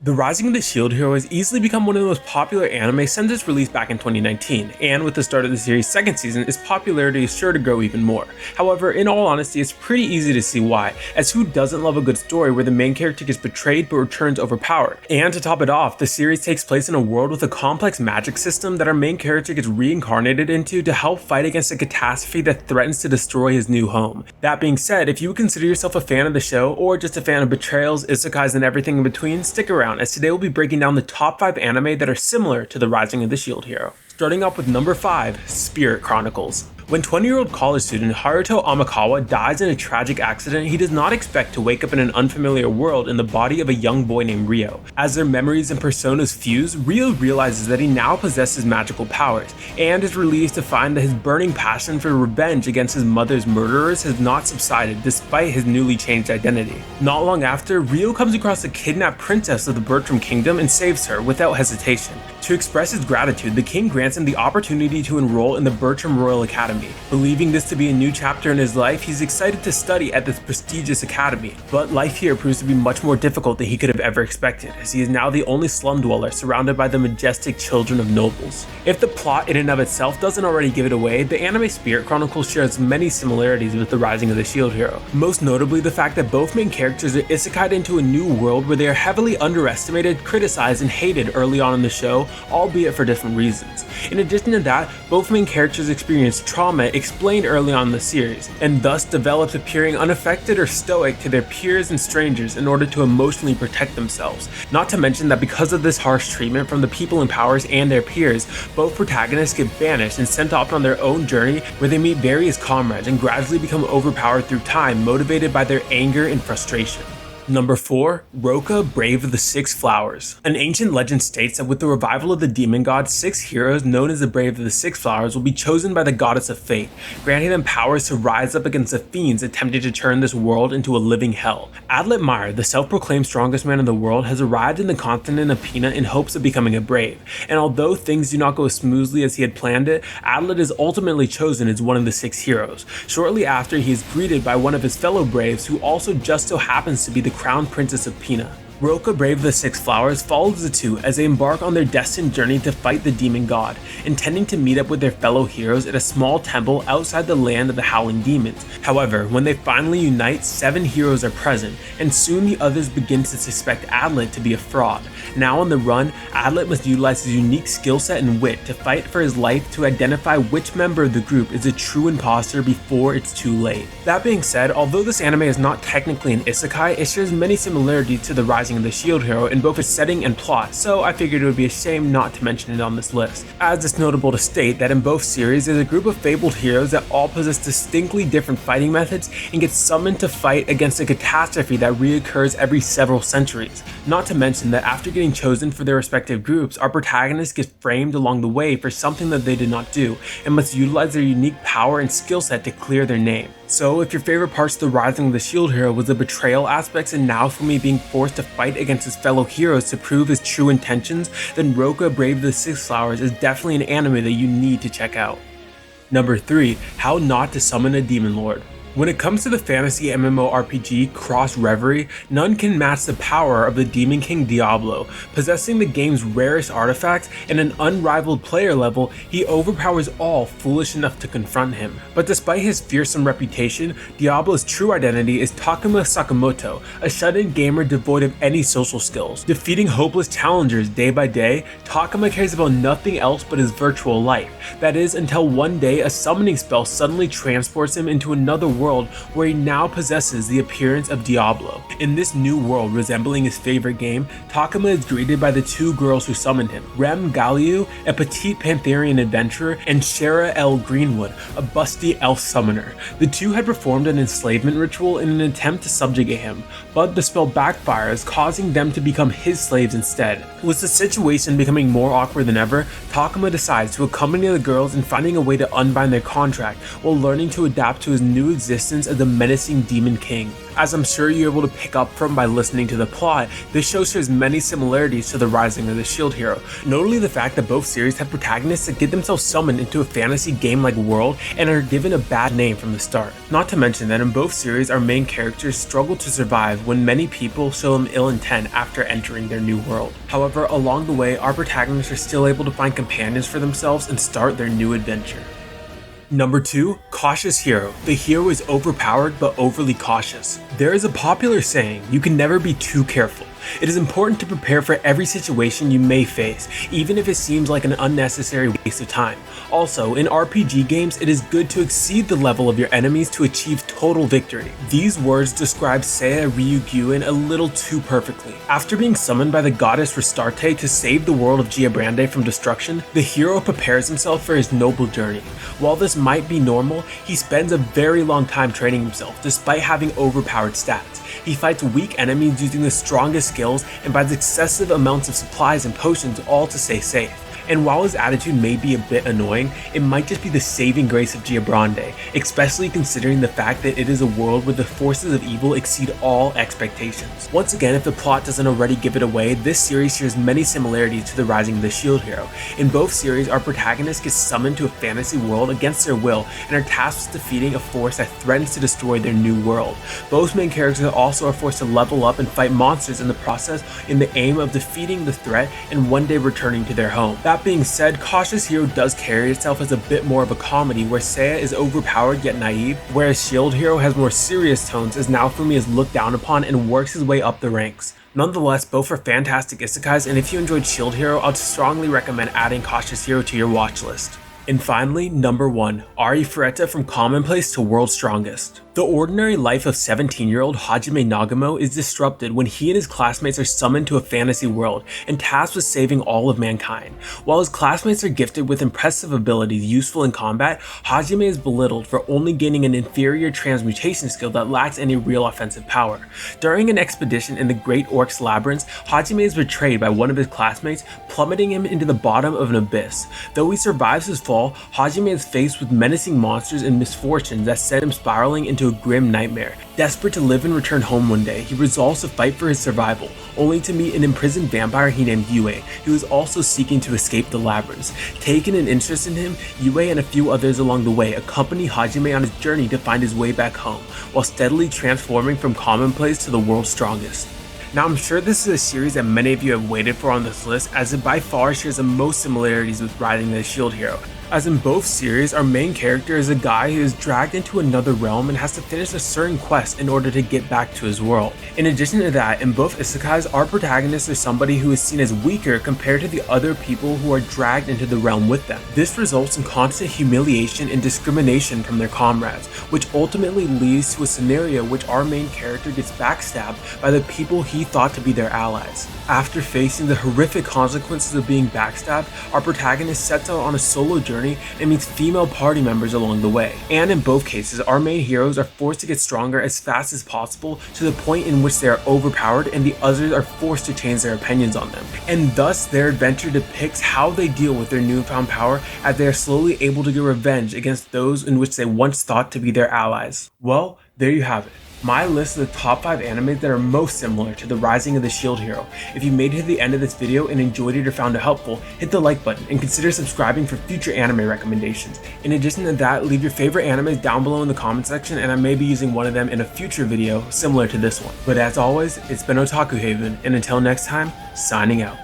The Rising of the Shield Hero has easily become one of the most popular anime since its release back in 2019, and with the start of the series' second season, its popularity is sure to grow even more. However, in all honesty, it's pretty easy to see why, as who doesn't love a good story where the main character gets betrayed but returns overpowered? And to top it off, the series takes place in a world with a complex magic system that our main character gets reincarnated into to help fight against a catastrophe that threatens to destroy his new home. That being said, if you would consider yourself a fan of the show, or just a fan of betrayals, isekais, and everything in between, stick around, as today we'll be breaking down the top 5 anime that are similar to the Rising of the Shield Hero. Starting off with number 5, Spirit Chronicles. When 20-year-old college student Haruto Amakawa dies in a tragic accident, he does not expect to wake up in an unfamiliar world in the body of a young boy named Ryo. As their memories and personas fuse, Ryo realizes that he now possesses magical powers, and is relieved to find that his burning passion for revenge against his mother's murderers has not subsided despite his newly changed identity. Not long after, Ryo comes across a kidnapped princess of the Bertram Kingdom and saves her without hesitation. To express his gratitude, the king grants him the opportunity to enroll in the Bertram Royal Academy. Believing this to be a new chapter in his life, he's excited to study at this prestigious academy, but life here proves to be much more difficult than he could have ever expected, as he is now the only slum dweller surrounded by the majestic children of nobles. If the plot in and of itself doesn't already give it away, the anime Spirit Chronicles shares many similarities with the Rising of the Shield Hero, most notably the fact that both main characters are isekai'd into a new world where they are heavily underestimated, criticized, and hated early on in the show, albeit for different reasons. In addition to that, both main characters experience trauma explained early on in the series, and thus developed appearing unaffected or stoic to their peers and strangers in order to emotionally protect themselves. Not to mention that because of this harsh treatment from the people in powers and their peers, both protagonists get banished and sent off on their own journey where they meet various comrades and gradually become overpowered through time, motivated by their anger and frustration. Number 4, Rokka, Brave of the Six Flowers. An ancient legend states that with the revival of the demon god, 6 heroes known as the Brave of the Six Flowers will be chosen by the goddess of fate, granting them powers to rise up against the fiends attempting to turn this world into a living hell. Adlet Meyer, the self-proclaimed strongest man in the world, has arrived in the continent of Pina in hopes of becoming a brave, and although things do not go as smoothly as he had planned it, Adlet is ultimately chosen as one of the 6 heroes. Shortly after, he is greeted by one of his fellow braves who also just so happens to be the Crown Princess of Pina. Rokka, Brave of the Six Flowers, follows the two as they embark on their destined journey to fight the demon god, intending to meet up with their fellow heroes at a small temple outside the land of the Howling Demons. However, when they finally unite, 7 heroes are present, and soon the others begin to suspect Adlet to be a fraud. Now on the run, Adlet must utilize his unique skill set and wit to fight for his life to identify which member of the group is a true imposter before it's too late. That being said, although this anime is not technically an isekai, it shares many similarities to the Rising of the Shield Hero in both its setting and plot, so I figured it would be a shame not to mention it on this list, as it's notable to state that in both series there's a group of fabled heroes that all possess distinctly different fighting methods and get summoned to fight against a catastrophe that reoccurs every several centuries. Not to mention that after getting chosen for their respective groups, our protagonists get framed along the way for something that they did not do, and must utilize their unique power and skill set to clear their name. So if your favorite parts of the Rising of the Shield Hero was the betrayal aspects and now for me being forced to fight against his fellow heroes to prove his true intentions, then Rokka, Brave of the Six Flowers is definitely an anime that you need to check out. Number 3, How Not to Summon a Demon Lord. When it comes to the fantasy MMORPG Cross Reverie, none can match the power of the Demon King Diablo. Possessing the game's rarest artifacts and an unrivaled player level, he overpowers all foolish enough to confront him. But despite his fearsome reputation, Diablo's true identity is Takuma Sakamoto, a shut-in gamer devoid of any social skills. Defeating hopeless challengers day by day, Takuma cares about nothing else but his virtual life. That is, until one day a summoning spell suddenly transports him into another world where he now possesses the appearance of Diablo. In this new world resembling his favorite game, Takuma is greeted by the 2 girls who summoned him, Rem Galliou, a petite Pantherian adventurer, and Shara L. Greenwood, a busty elf summoner. The 2 had performed an enslavement ritual in an attempt to subjugate him, but the spell backfires, causing them to become his slaves instead. With the situation becoming more awkward than ever, Takuma decides to accompany the girls in finding a way to unbind their contract while learning to adapt to his new existence existence of the menacing Demon King. As I'm sure you're able to pick up from by listening to the plot, this show shares many similarities to the Rising of the Shield Hero, notably the fact that both series have protagonists that get themselves summoned into a fantasy game-like world and are given a bad name from the start. Not to mention that in both series our main characters struggle to survive when many people show them ill intent after entering their new world. However, along the way our protagonists are still able to find companions for themselves and start their new adventure. Number 2. Cautious Hero. The hero is overpowered but overly cautious. There is a popular saying, you can never be too careful. It is important to prepare for every situation you may face, even if it seems like an unnecessary waste of time. Also, in RPG games, it is good to exceed the level of your enemies to achieve total victory. These words describe Seiya Ryugyuin a little too perfectly. After being summoned by the goddess Restarte to save the world of Giabrande from destruction, the hero prepares himself for his noble journey. While this might be normal, he spends a very long time training himself, despite having overpowered stats. He fights weak enemies using the strongest skills and buys excessive amounts of supplies and potions, all to stay safe. And while his attitude may be a bit annoying, it might just be the saving grace of Giabrande, especially considering the fact that it is a world where the forces of evil exceed all expectations. Once again, if the plot doesn't already give it away, this series shares many similarities to the Rising of the Shield Hero. In both series, our protagonists get summoned to a fantasy world against their will and are tasked with defeating a force that threatens to destroy their new world. Both main characters also are forced to level up and fight monsters in the process in the aim of defeating the threat and one day returning to their home. That being said, Cautious Hero does carry itself as a bit more of a comedy where Seiya is overpowered yet naive, whereas Shield Hero has more serious tones as Naofumi is looked down upon and works his way up the ranks. Nonetheless, both are fantastic isekais, and if you enjoyed Shield Hero, I'd strongly recommend adding Cautious Hero to your watch list. And finally, number 1, Arifureta from Commonplace to World's Strongest. The ordinary life of 17-year-old Hajime Nagamo is disrupted when he and his classmates are summoned to a fantasy world and tasked with saving all of mankind. While his classmates are gifted with impressive abilities useful in combat, Hajime is belittled for only gaining an inferior transmutation skill that lacks any real offensive power. During an expedition in the Great Orc's Labyrinth, Hajime is betrayed by one of his classmates, plummeting him into the bottom of an abyss. Though he survives his fall, Hajime is faced with menacing monsters and misfortunes that send him spiraling into a grim nightmare. Desperate to live and return home one day, he resolves to fight for his survival, only to meet an imprisoned vampire he named Yue, who is also seeking to escape the labyrinth. Taking an interest in him, Yue and a few others along the way accompany Hajime on his journey to find his way back home, while steadily transforming from commonplace to the world's strongest. Now, I'm sure this is a series that many of you have waited for on this list, as it by far shares the most similarities with Rising of the Shield Hero. As in both series, our main character is a guy who is dragged into another realm and has to finish a certain quest in order to get back to his world. In addition to that, in both isekais, our protagonist is somebody who is seen as weaker compared to the other people who are dragged into the realm with them. This results in constant humiliation and discrimination from their comrades, which ultimately leads to a scenario which our main character gets backstabbed by the people he thought to be their allies. After facing the horrific consequences of being backstabbed, our protagonist sets out on a solo journey and meets female party members along the way. And in both cases, our main heroes are forced to get stronger as fast as possible to the point in which they are overpowered and the others are forced to change their opinions on them. And thus, their adventure depicts how they deal with their newfound power as they are slowly able to get revenge against those in which they once thought to be their allies. Well, there you have it. My list of the top 5 animes that are most similar to the Rising of the Shield Hero. If you made it to the end of this video and enjoyed it or found it helpful, hit the like button and consider subscribing for future anime recommendations. In addition to that, leave your favorite animes down below in the comment section and I may be using one of them in a future video similar to this one. But as always, it's been Otaku Haven, and until next time, signing out.